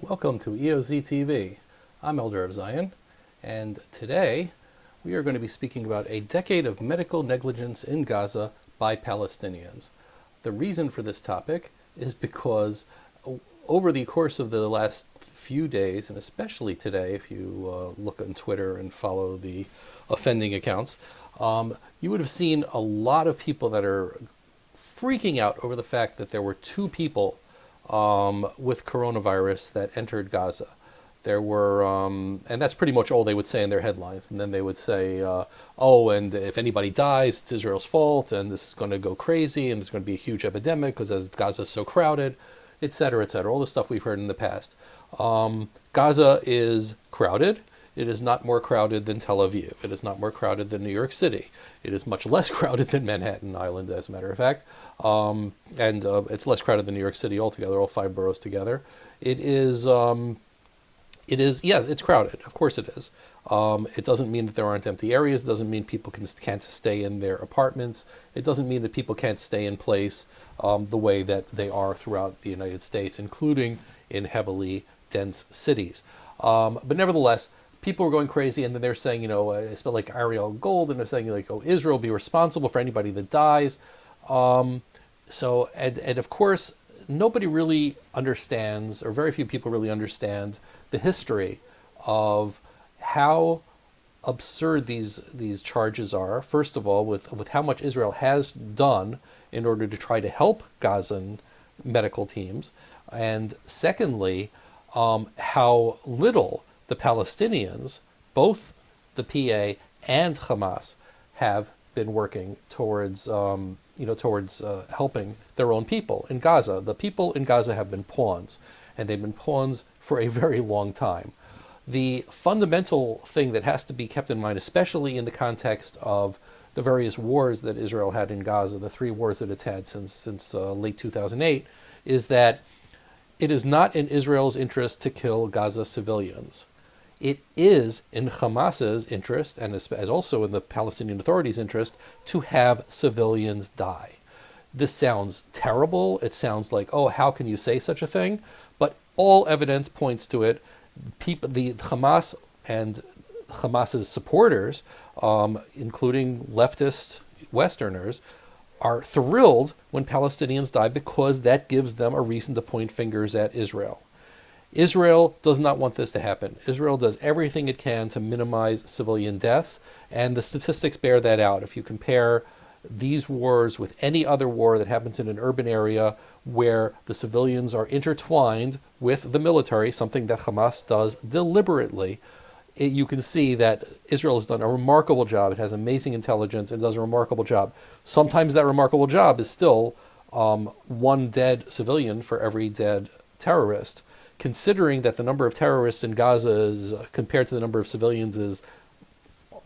Welcome to EoZ TV. I'm Elder of Zion, and today we are going to be speaking about a decade of medical negligence in Gaza by Palestinians. The reason for this topic is because over the course of the last few days, and especially today, if you look on Twitter and follow the offending accounts, you would have seen a lot of people that are freaking out over the fact that there were two people with coronavirus that entered Gaza. There were, and that's pretty much all they would say in their headlines. And then they would say, oh, and if anybody dies, it's Israel's fault, and this is going to go crazy, and there's going to be a huge epidemic because Gaza is so crowded, et cetera, all the stuff we've heard in the past. Gaza is crowded. It is not more crowded than Tel Aviv. It is not more crowded than New York City. It is much less crowded than Manhattan Island, as a matter of fact. And it's less crowded than New York City altogether, all five boroughs together. Yes, it's crowded. Of course it is. It doesn't mean that there aren't empty areas. It doesn't mean people can't stay in their apartments. It doesn't mean that people can't stay in place the way that they are throughout the United States, including in heavily dense cities. But nevertheless, people were going crazy, and then they're saying, it's like Ariel Gold, and they're saying, like, oh, Israel be responsible for anybody that dies. And of course, nobody really understands, or very few people really understand, the history of how absurd these charges are. First of all, with how much Israel has done in order to try to help Gazan medical teams, and secondly, how little the Palestinians, both the PA and Hamas, have been working towards helping their own people in Gaza. The people in Gaza have been pawns, and they've been pawns for a very long time. The fundamental thing that has to be kept in mind, especially in the context of the various wars that Israel had in Gaza, the three wars that it's had since late 2008, is that it is not in Israel's interest to kill Gaza civilians. It is in Hamas's interest, and also in the Palestinian Authority's interest, to have civilians die. This sounds terrible. It sounds like, oh, how can you say such a thing? But all evidence points to it. The Hamas and Hamas's supporters, including leftist Westerners, are thrilled when Palestinians die because that gives them a reason to point fingers at Israel. Israel does not want this to happen. Israel does everything it can to minimize civilian deaths, and the statistics bear that out. If you compare these wars with any other war that happens in an urban area where the civilians are intertwined with the military, something that Hamas does deliberately, you can see that Israel has done a remarkable job. It has amazing intelligence and does a remarkable job. Sometimes that remarkable job is still one dead civilian for every dead terrorist. Considering that the number of terrorists in Gaza is, compared to the number of civilians, is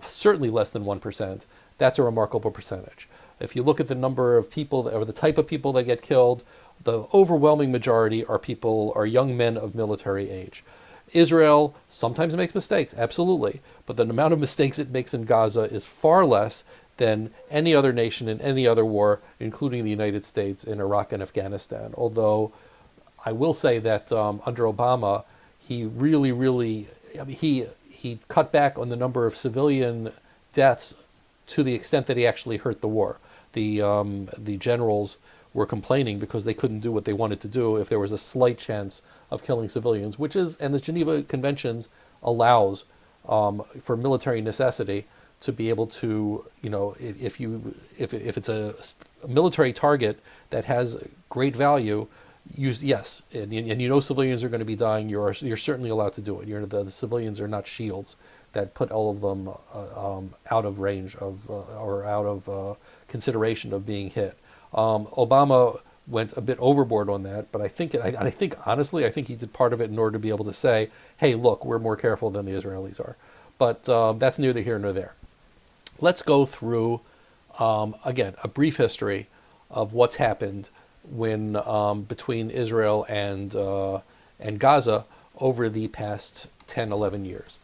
certainly less than 1%, that's a remarkable percentage. If you look at the number of people, or the type of people that get killed, the overwhelming majority are young men of military age. Israel sometimes makes mistakes, absolutely, but the amount of mistakes it makes in Gaza is far less than any other nation in any other war, including the United States in Iraq and Afghanistan. Although I will say that under Obama, he really, he cut back on the number of civilian deaths to the extent that he actually hurt the war. The generals were complaining because they couldn't do what they wanted to do if there was a slight chance of killing civilians, and the Geneva Conventions allows for military necessity to be able to, if it's a military target that has great value, yes, and civilians are going to be dying. You're certainly allowed to do it. The civilians are not shields that put all of them out of range of or out of consideration of being hit. Obama went a bit overboard on that, but I think honestly, I think he did part of it in order to be able to say, "Hey, look, we're more careful than the Israelis are." But that's neither here nor there. Let's go through again a brief history of what's happened between Israel and Gaza over the past 10, 11 years.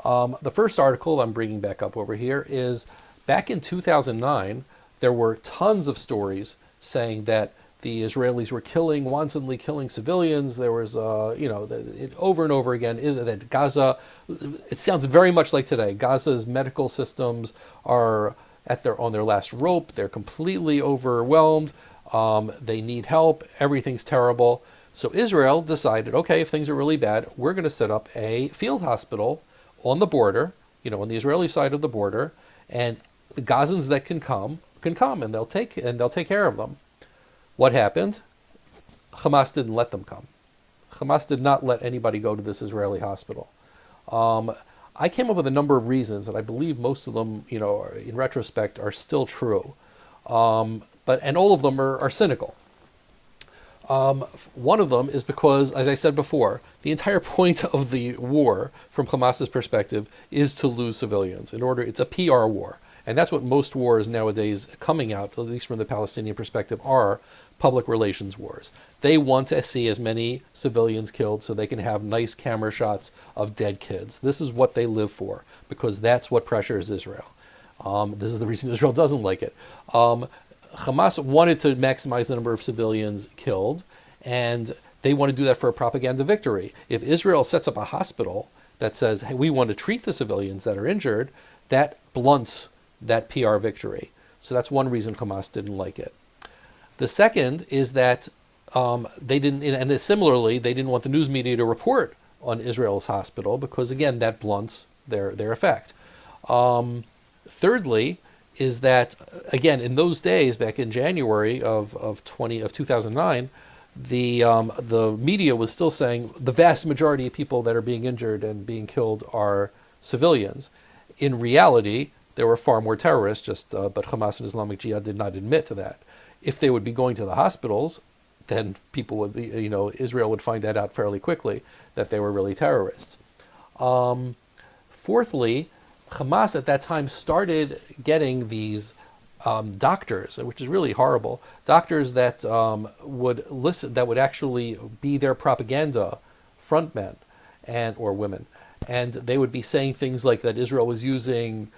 The first article I'm bringing back up over here is back in 2009. There were tons of stories saying that The Israelis were wantonly killing civilians. There was, over and over again, that Gaza, it sounds very much like today. Gaza's medical systems are on their last rope. They're completely overwhelmed. They need help. Everything's terrible. So Israel decided, okay, if things are really bad, we're going to set up a field hospital on the border, on the Israeli side of the border, and the Gazans that can come, and they'll take care of them. What happened? Hamas didn't let them come. Hamas did not let anybody go to this Israeli hospital. I came up with a number of reasons, and I believe most of them, in retrospect, are still true. And all of them are cynical. One of them is because, as I said before, the entire point of the war, from Hamas's perspective, is to lose civilians. It's a PR war. And that's what most wars nowadays coming out, at least from the Palestinian perspective, are public relations wars. They want to see as many civilians killed so they can have nice camera shots of dead kids. This is what they live for, because that's what pressures Israel. This is the reason Israel doesn't like it. Hamas wanted to maximize the number of civilians killed, and they want to do that for a propaganda victory. If Israel sets up a hospital that says, hey, we want to treat the civilians that are injured, that blunts that PR victory. So that's one reason Hamas didn't like it. The second is that they didn't, and similarly, they didn't want the news media to report on Israel's hospital because, again, that blunts their effect. Thirdly, is that, again, in those days, back in January of 2009, the media was still saying the vast majority of people that are being injured and being killed are civilians. In reality, there were far more terrorists, but Hamas and Islamic Jihad did not admit to that. If they would be going to the hospitals, then people would be, Israel would find that out fairly quickly, that they were really terrorists. Fourthly, Hamas at that time started getting these doctors, which is really horrible, doctors that would listen, that would actually be their propaganda frontmen or women. And they would be saying things like that Israel was using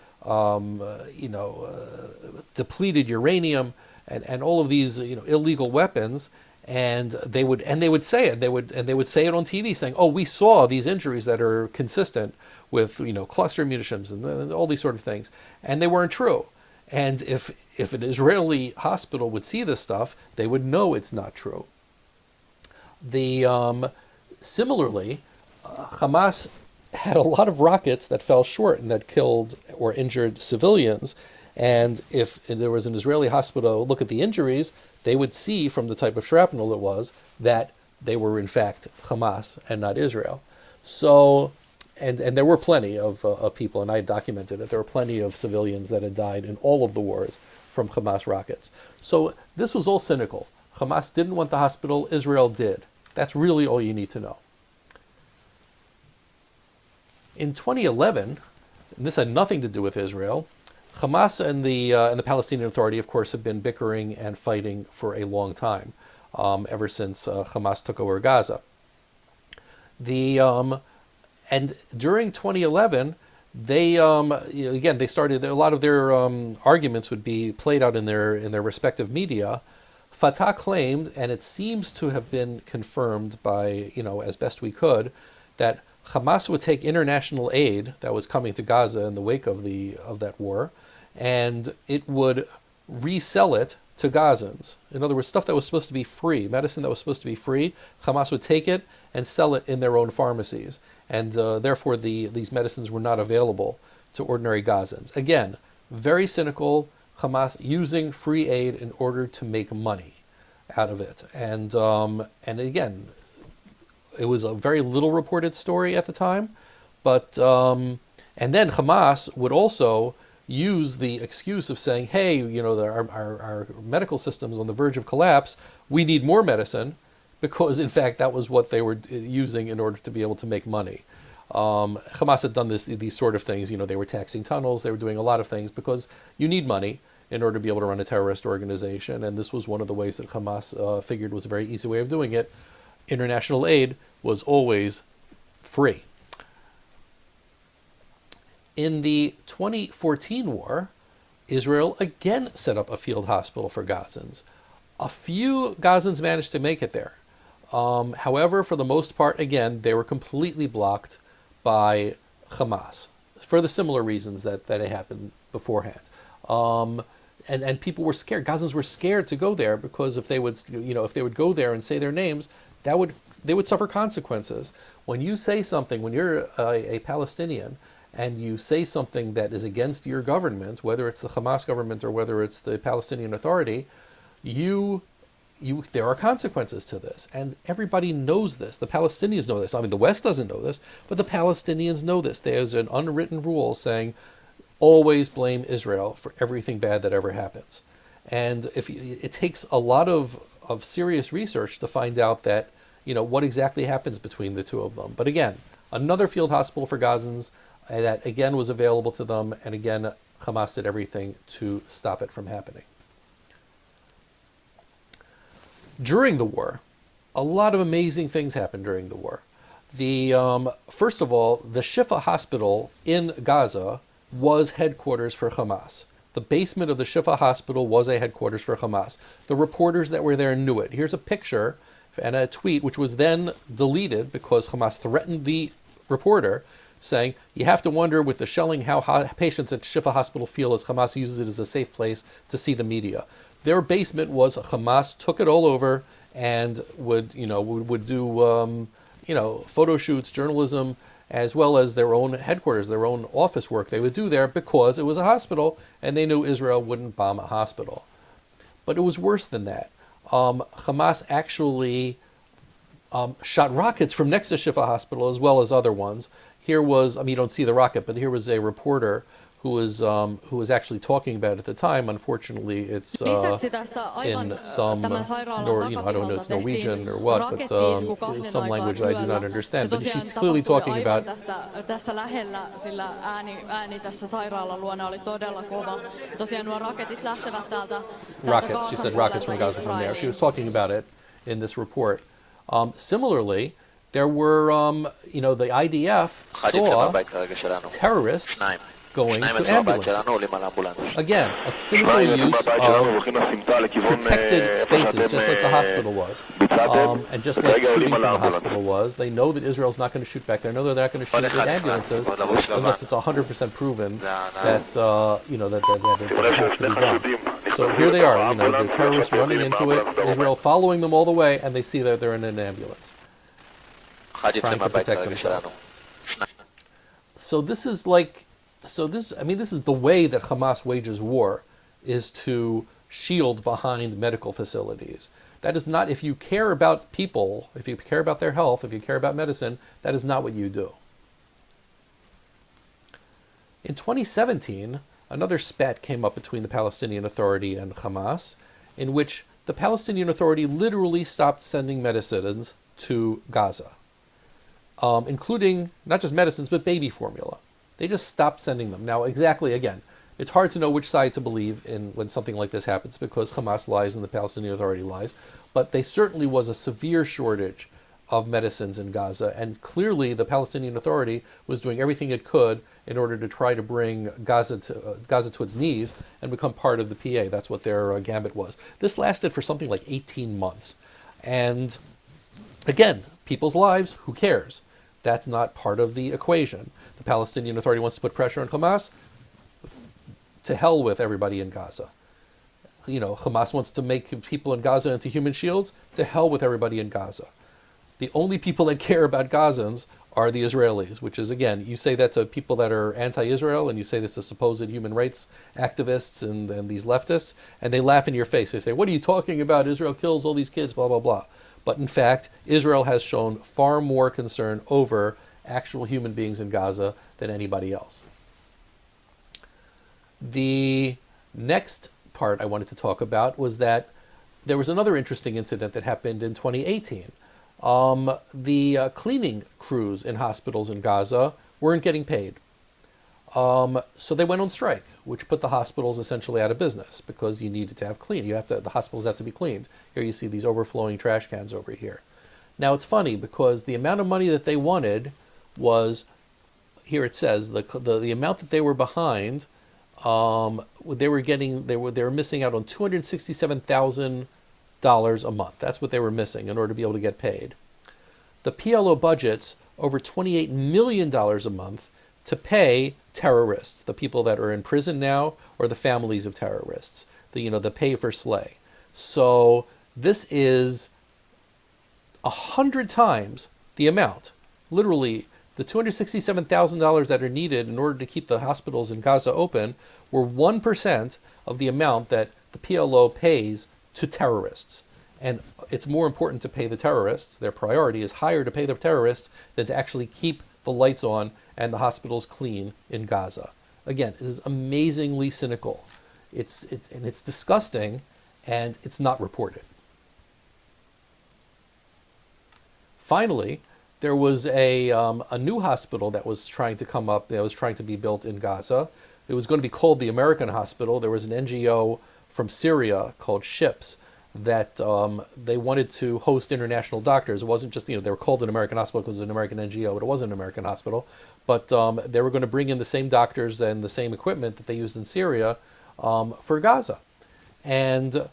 depleted uranium and all of these illegal weapons, and they would say it. They would say it on TV, saying, "Oh, we saw these injuries that are consistent with cluster munitions and all these sort of things," and they weren't true. And if an Israeli hospital would see this stuff, they would know it's not true. Similarly, Hamas had a lot of rockets that fell short and that killed or injured civilians. And if there was an Israeli hospital, look at the injuries, they would see from the type of shrapnel it was that they were in fact Hamas and not Israel. So, and there were plenty of people, and I documented it, there were plenty of civilians that had died in all of the wars from Hamas rockets. So this was all cynical. Hamas didn't want the hospital, Israel did. That's really all you need to know. In 2011, and this had nothing to do with Israel, Hamas and the Palestinian Authority, of course, have been bickering and fighting for a long time, ever since Hamas took over Gaza. And during 2011, they again they started a lot of their arguments would be played out in their respective media. Fatah claimed, and it seems to have been confirmed by as best we could, that Hamas would take international aid that was coming to Gaza in the wake of that war, and it would resell it to Gazans. In other words, stuff that was supposed to be free, medicine that was supposed to be free, Hamas would take it and sell it in their own pharmacies. And therefore, these medicines were not available to ordinary Gazans. Again, very cynical, Hamas using free aid in order to make money out of it. And again, it was a very little reported story at the time, but and then Hamas would also use the excuse of saying, hey, our medical system is on the verge of collapse, we need more medicine, because in fact that was what they were using in order to be able to make money. Hamas had done these sort of things, they were taxing tunnels, they were doing a lot of things because you need money in order to be able to run a terrorist organization, and this was one of the ways that Hamas figured was a very easy way of doing it. International aid was always free. In the 2014 war, Israel again set up a field hospital for Gazans. A few Gazans managed to make it there. However, for the most part, again, they were completely blocked by Hamas for the similar reasons that it happened beforehand. And people were scared. Gazans were scared to go there because if they would go there and say their names, they would suffer consequences. When you say something, when you're a Palestinian, and you say something that is against your government, whether it's the Hamas government or whether it's the Palestinian Authority, there are consequences to this, and everybody knows this. The Palestinians know this. I mean, the West doesn't know this, but the Palestinians know this. There's an unwritten rule saying, always blame Israel for everything bad that ever happens. And it takes a lot of serious research to find out that, what exactly happens between the two of them. But again, another field hospital for Gazans that again was available to them, and again, Hamas did everything to stop it from happening. During the war, a lot of amazing things happened during the war. First of all, the Shifa hospital in Gaza was headquarters for Hamas. The basement of the Shifa hospital was a headquarters for Hamas. The reporters that were there knew it. Here's a picture and a tweet, which was then deleted because Hamas threatened the reporter, saying, you have to wonder with the shelling how patients at Shifa hospital feel as Hamas uses it as a safe place to see the media. Their basement was Hamas took it all over and would do photo shoots, journalism, as well as their own headquarters, their own office work they would do there because it was a hospital and they knew Israel wouldn't bomb a hospital. But it was worse than that. Hamas actually shot rockets from next to Shifa hospital as well as other ones. Here was, you don't see the rocket, but here was a reporter who was actually talking about it at the time. Unfortunately, it's in some, I don't know, it's Norwegian or what, but some language I do not understand. But she's clearly talking about rockets. She said rockets from Gaza from there. She was talking about it in this report. Similarly, there were, the IDF saw terrorists going to ambulances. Again, a cynical use of protected spaces, just like the hospital was. And just like shooting from the hospital was. They know that Israel's not going to shoot back there. They know they're not going to shoot at ambulances unless it's 100% proven that, that it has to be done. So here they are, the terrorists running into it, Israel following them all the way, and they see that they're in an ambulance, trying to protect themselves. So this is the way that Hamas wages war, is to shield behind medical facilities. That is not, if you care about people, if you care about their health, if you care about medicine, that is not what you do. In 2017, another spat came up between the Palestinian Authority and Hamas, in which the Palestinian Authority literally stopped sending medicines to Gaza, including not just medicines, but baby formula. They just stopped sending them. Now, exactly, again, it's hard to know which side to believe in when something like this happens because Hamas lies and the Palestinian Authority lies. But there certainly was a severe shortage of medicines in Gaza, and clearly the Palestinian Authority was doing everything it could in order to try to bring Gaza to its knees and become part of the PA. That's what their gambit was. This lasted for something like 18 months. And again, people's lives, who cares? That's not part of the equation. The Palestinian Authority wants to put pressure on Hamas. To hell with everybody in Gaza. Hamas wants to make people in Gaza into human shields. To hell with everybody in Gaza. The only people that care about Gazans are the Israelis, which is, again, you say that to people that are anti-Israel, and you say this to supposed human rights activists and these leftists, and they laugh in your face. They say, what are you talking about? Israel kills all these kids, blah, blah, blah. But in fact, Israel has shown far more concern over actual human beings in Gaza than anybody else. The next part I wanted to talk about was that there was another interesting incident that happened in 2018. The cleaning crews in hospitals in Gaza weren't getting paid. So they went on strike, which put the hospitals essentially out of business because you needed to have clean. The hospitals have to be cleaned. Here you see these overflowing trash cans over here. Now it's funny because the amount of money that they wanted was, here it says, the amount that they were behind, they were missing out on $267,000 a month. That's what they were missing in order to be able to get paid. The PLO budgets over $28 million a month to pay terrorists, the people that are in prison now, or the families of terrorists, the pay for slay. So this is 100 times the amount. Literally, the $267,000 that are needed in order to keep the hospitals in Gaza open were 1% of the amount that the PLO pays to terrorists. And it's more important to pay the terrorists. Their priority is higher to pay the terrorists than to actually keep the lights on and the hospitals clean in Gaza. Again, it is amazingly cynical. It's disgusting, and it's not reported. Finally, there was a new hospital that was trying to come up, that was trying to be built in Gaza. It was going to be called the American Hospital. There was an NGO from Syria called SHIPS that they wanted to host international doctors. It wasn't just, they were called an American hospital because it was an American NGO, but it wasn't an American hospital. But they were going to bring in the same doctors and the same equipment that they used in Syria for Gaza. And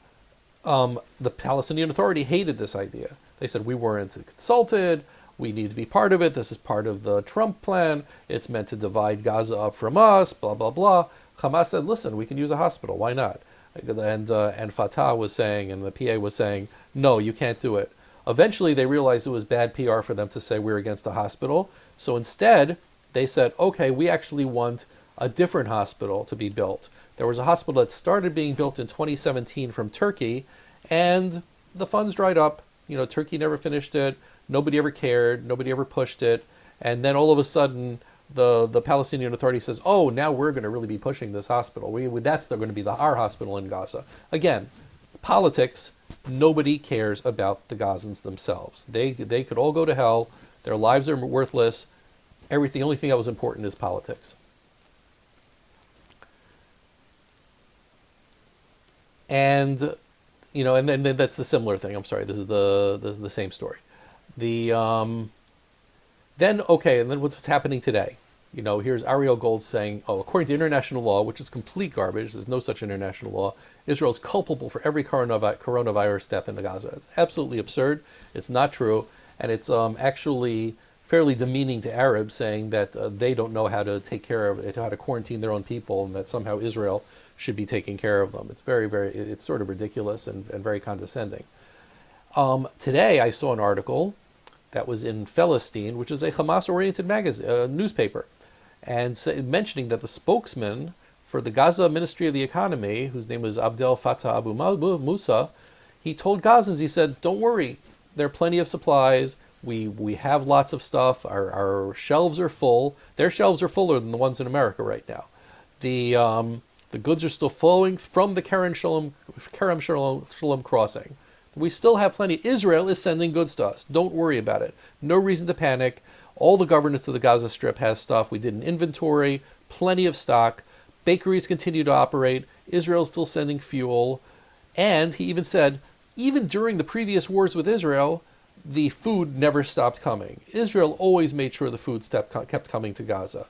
the Palestinian Authority hated this idea. They said, we weren't consulted, we need to be part of it, this is part of the Trump plan, it's meant to divide Gaza up from us, blah, blah, blah. Hamas said, listen, we can use a hospital, why not? And Fatah was saying, and the PA was saying, no, you can't do it. Eventually, they realized it was bad PR for them to say we're against a hospital. So instead, they said, okay, we actually want a different hospital to be built. There was a hospital that started being built in 2017 from Turkey, and the funds dried up. Turkey never finished it. Nobody ever cared. Nobody ever pushed it. And then all of a sudden, the Palestinian Authority says, oh, now we're going to really be pushing this hospital. That's going to be our hospital in Gaza. Again, politics, nobody cares about the Gazans themselves. They could all go to hell. Their lives are worthless. The only thing that was important is politics. And, and then that's the similar thing. I'm sorry, this is the same story. And then what's happening today? Here's Ariel Gold saying, according to international law, which is complete garbage, there's no such international law, Israel is culpable for every coronavirus death in Gaza. It's absolutely absurd. It's not true. And it's actually fairly demeaning to Arabs, saying that they don't know how to take care of it, how to quarantine their own people, and that somehow Israel should be taking care of them. It's it's sort of ridiculous and very condescending. Today I saw an article that was in Palestine, which is a Hamas-oriented newspaper, and mentioning that the spokesman for the Gaza Ministry of the Economy, whose name was Abdel Fattah Abu Musa, he told Gazans, he said, don't worry, there are plenty of supplies, we have lots of stuff, our shelves are full. Their shelves are fuller than the ones in America right now. The goods are still flowing from the Kerem Shalom crossing. We still have plenty. Israel is sending goods to us. Don't worry about it. No reason to panic. All the governance of the Gaza Strip has stuff. We did an inventory, plenty of stock. Bakeries continue to operate. Israel's still sending fuel. And he even said, even during the previous wars with Israel, the food never stopped coming. Israel always made sure the food kept coming to Gaza,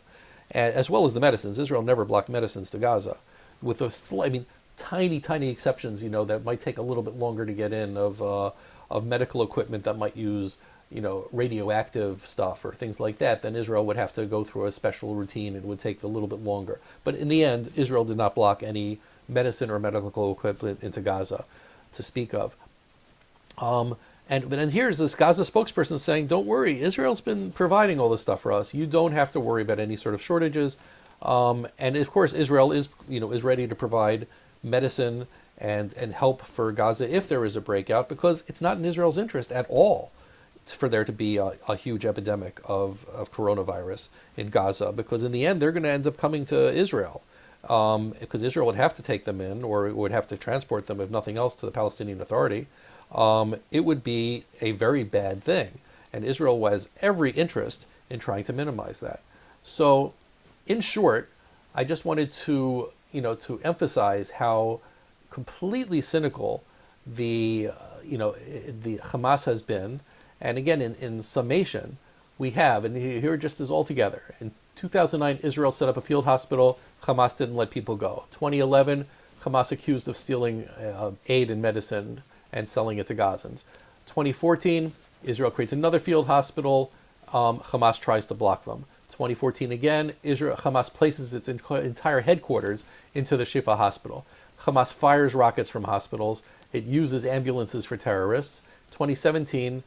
as well as the medicines. Israel never blocked medicines to Gaza, with tiny exceptions, that might take a little bit longer to get in of medical equipment that might use, radioactive stuff or things like that. Then Israel would have to go through a special routine. It would take a little bit longer. But in the end, Israel did not block any medicine or medical equipment into Gaza to speak of. And here's this Gaza spokesperson saying, don't worry, Israel's been providing all this stuff for us. You don't have to worry about any sort of shortages. And of course, Israel is ready to provide medicine and help for Gaza if there is a breakout, because it's not in Israel's interest at all for there to be a huge epidemic of coronavirus in Gaza, because in the end, they're going to end up coming to Israel, because Israel would have to take them in, or it would have to transport them, if nothing else, to the Palestinian Authority. It would be a very bad thing. And Israel has every interest in trying to minimize that. So, in short, I just wanted to emphasize how completely cynical the Hamas has been. And again, in summation, we have, and here just is all together. In 2009, Israel set up a field hospital. Hamas didn't let people go. 2011, Hamas accused of stealing aid and medicine and selling it to Gazans. 2014, Israel creates another field hospital. Hamas tries to block them. 2014 again, Hamas places its entire headquarters into the Shifa hospital. Hamas fires rockets from hospitals. It uses ambulances for terrorists. 2017,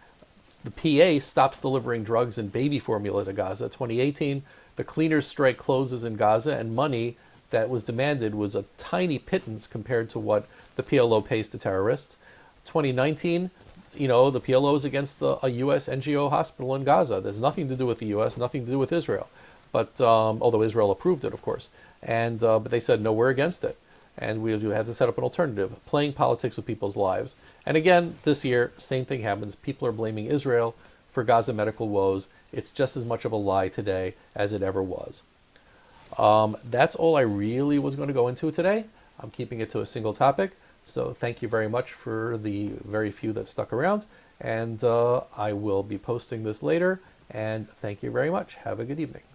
the PA stops delivering drugs and baby formula to Gaza. 2018, the cleaners' strike closes in Gaza, and money that was demanded was a tiny pittance compared to what the PLO pays to terrorists. 2019, the PLO is against a U.S. NGO hospital in Gaza. There's nothing to do with the U.S., nothing to do with Israel. But although Israel approved it, of course, but they said no, we're against it, and we had to set up an alternative, playing politics with people's lives. And again, this year, same thing happens. People are blaming Israel for Gaza medical woes. It's just as much of a lie today as it ever was. That's all I really was going to go into today. I'm keeping it to a single topic. So thank you very much for the very few that stuck around. And I will be posting this later. And thank you very much. Have a good evening.